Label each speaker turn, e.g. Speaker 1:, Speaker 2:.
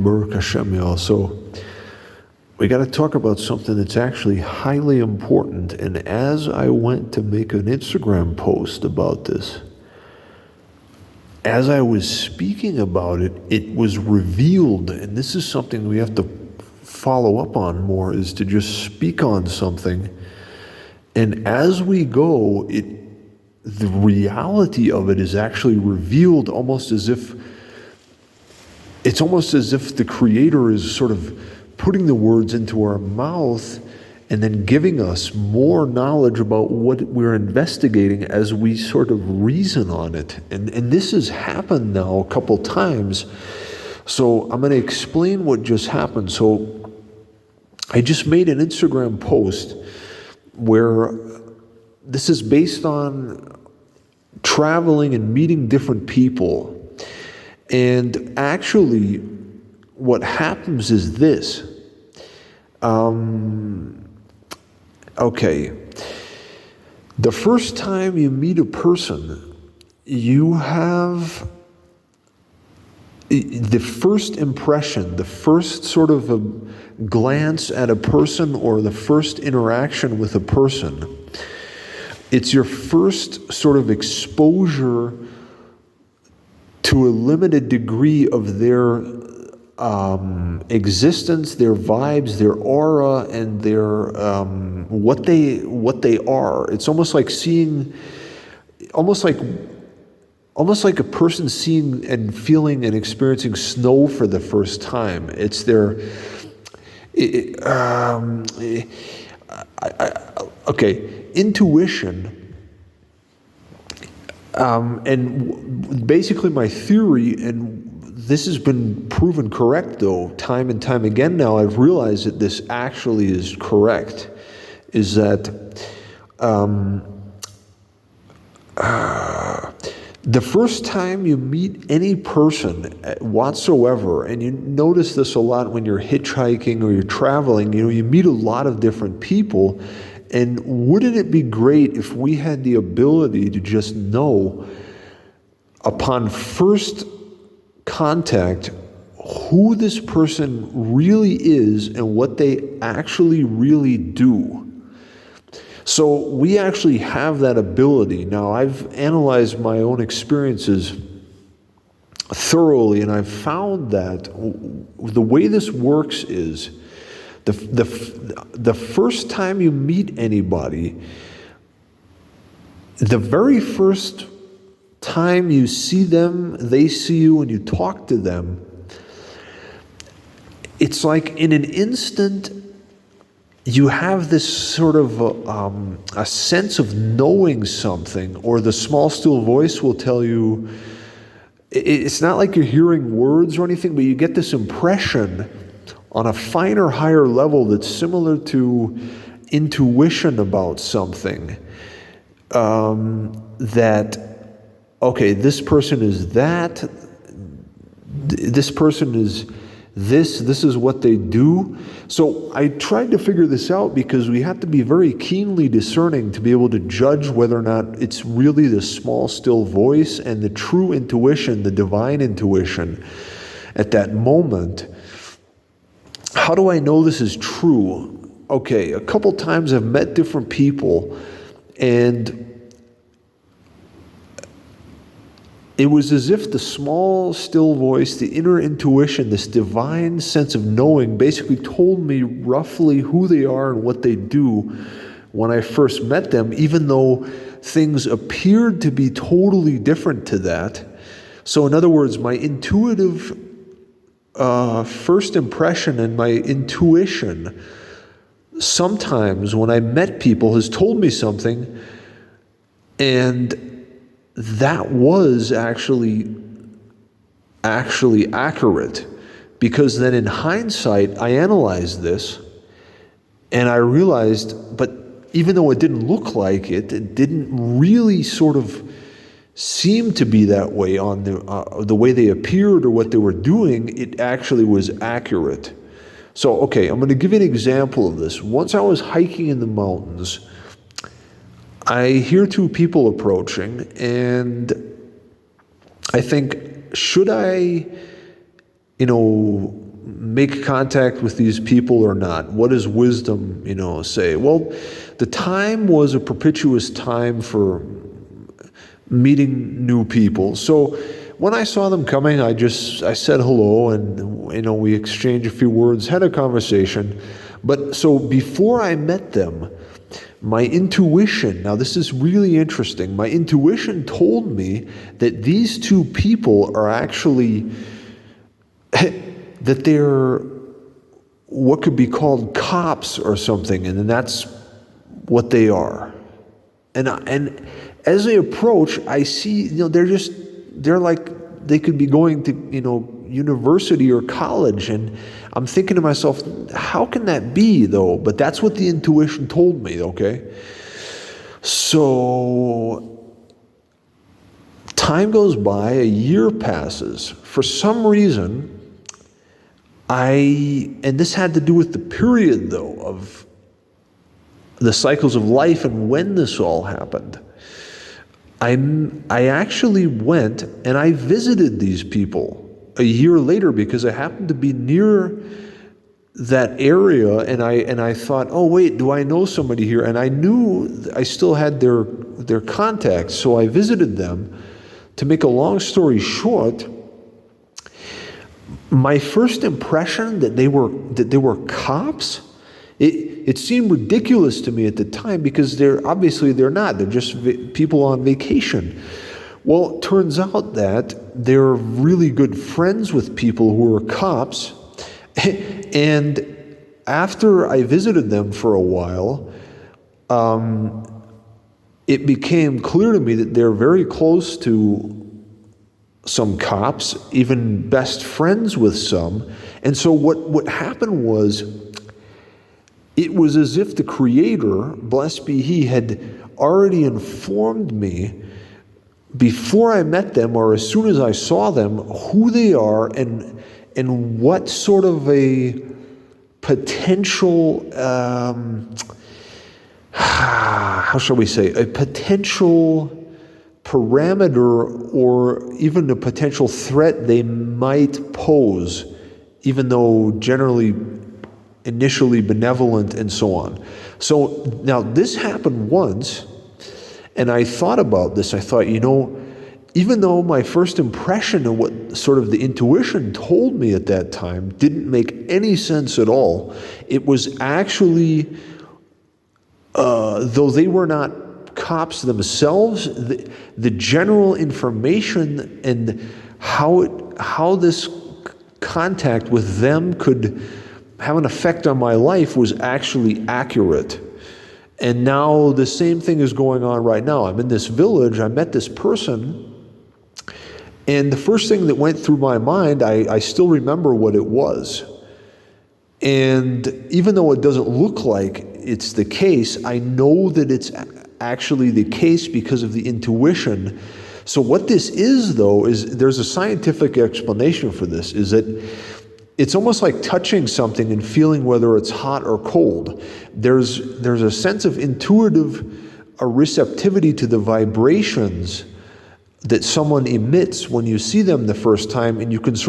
Speaker 1: Baruch Hashem, y'all. So we got to talk about something that's actually highly important. And as I went to make an Instagram post about this, as I was speaking about it, it was revealed, and this is something we have to follow up on more, is to just speak on something. And as we go, the reality of it is actually revealed it's almost as if the Creator is sort of putting the words into our mouth and then giving us more knowledge about what we're investigating as we sort of reason on it. And this has happened now a couple times. So I'm going to explain what just happened. So I just made an Instagram post where this is based on traveling and meeting different people. And actually, what happens is this. Okay. The first time you meet a person, you have the first impression, the first sort of a glance at a person or the first interaction with a person. It's your first sort of exposure to a limited degree of their existence, their vibes, their aura, and their what they are. It's almost like seeing, almost like a person seeing and feeling and experiencing snow for the first time. It's their intuition. And basically my theory, and this has been proven correct though, time and time again now, I've realized that this actually is correct, is that the first time you meet any person whatsoever, and you notice this a lot when you're hitchhiking or you're traveling, you meet a lot of different people. And wouldn't it be great if we had the ability to just know upon first contact who this person really is and what they actually really do? So we actually have that ability. Now, I've analyzed my own experiences thoroughly, and I've found that the way this works is the first time you meet anybody, the very first time you see them, they see you, and you talk to them, it's like in an instant, you have this sort of a sense of knowing something, or the small, still voice will tell you, it's not like you're hearing words or anything, but you get this impression on a finer, higher level that's similar to intuition about something, that, okay, this person is that, this person is this is what they do. So I tried to figure this out because we have to be very keenly discerning to be able to judge whether or not it's really the small, still voice and the true intuition, the divine intuition at that moment. How do I know this is true? Okay, a couple times I've met different people, and it was as if the small, still voice, the inner intuition, this divine sense of knowing basically told me roughly who they are and what they do when I first met them, even though things appeared to be totally different to that. So in other words, my intuitive first impression and my intuition sometimes when I met people has told me something, and that was actually accurate, because then in hindsight I analyzed this and I realized, but even though it didn't look like it, it didn't really sort of seem to be that way on the way they appeared or what they were doing. It actually was accurate. So, okay, I'm going to give you an example of this. Once I was hiking in the mountains, I hear two people approaching, and I think, should I, make contact with these people or not? What does wisdom, say? Well, the time was a propitious time for meeting new people. So when I saw them coming, I said hello, and we exchanged a few words, had a conversation. But so before I met them, my intuition, now this is really interesting, my intuition told me that these two people are actually, that they're what could be called cops or something, and that's what they are. And as they approach, I see, they're like, they could be going to, university or college, and I'm thinking to myself, how can that be though? But that's what the intuition told me, okay? So time goes by, a year passes. For some reason, and this had to do with the period though, of the cycles of life and when this all happened. I actually went and I visited these people a year later because I happened to be near that area, and I thought, oh wait, do I know somebody here? And I knew I still had their contacts, so I visited them. To make a long story short, my first impression that they were cops, it seemed ridiculous to me at the time because they're not. They're just people on vacation. Well, it turns out that they're really good friends with people who are cops. And after I visited them for a while, it became clear to me that they're very close to some cops, even best friends with some. And so what happened was, it was as if the Creator, blessed be He, had already informed me before I met them, or as soon as I saw them, who they are and what sort of a potential, how shall we say, a potential parameter or even a potential threat they might pose, even though generally initially benevolent and so on. So now this happened once, and I thought about this. I thought, even though my first impression of what sort of the intuition told me at that time didn't make any sense at all, it was actually, though they were not cops themselves, the general information and how this contact with them could have an effect on my life was actually accurate. And now the same thing is going on right now. I'm in this village, I met this person, and the first thing that went through my mind, I still remember what it was. And even though it doesn't look like it's the case, I know that it's actually the case because of the intuition. So what this is, though, is there's a scientific explanation for this, is that it's almost like touching something and feeling whether it's hot or cold. There's a sense of intuitive receptivity to the vibrations that someone emits when you see them the first time, and you can sort